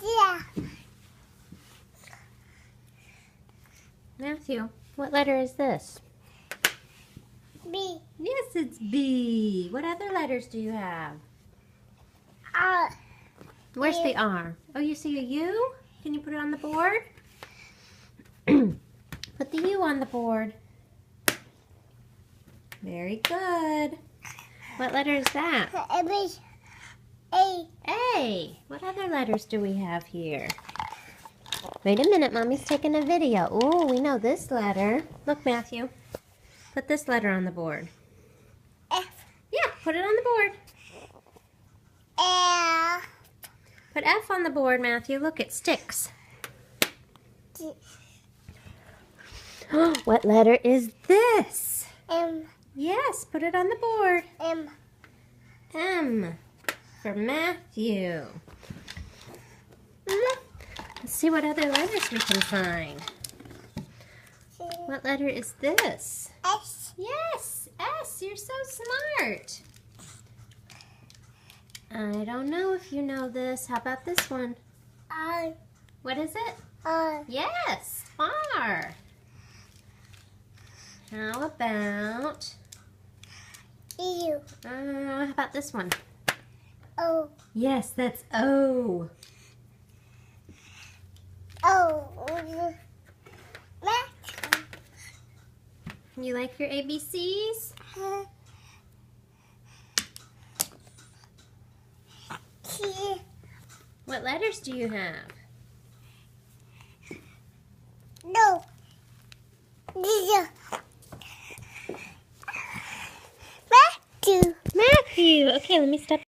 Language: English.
Yeah. Matthew, what letter is this? B. Yes, it's B. What other letters do you have? R. Where's the R? Oh, you see a U? Can you put it on the board? Put the U on the board. Very good. What letter is that? A. A. What other letters do we have here? Wait a minute, Mommy's taking a video. Oh, we know this letter. Look, Matthew. Put this letter on the board. F. Yeah, put it on the board. L. Put F on the board, Matthew. Look, it sticks. What letter is this? M. Yes, put it on the board. M. M for Matthew. Let's see what other letters we can find. What letter is this? S. Yes, S. You're so smart. I don't know if you know this. How about this one? R. What is it? R. Yes, R. How about... U. how about this one? O. Yes, that's O. O. You like your ABCs? T. What letters do you have? No. Matthew. Matthew. Okay, let me step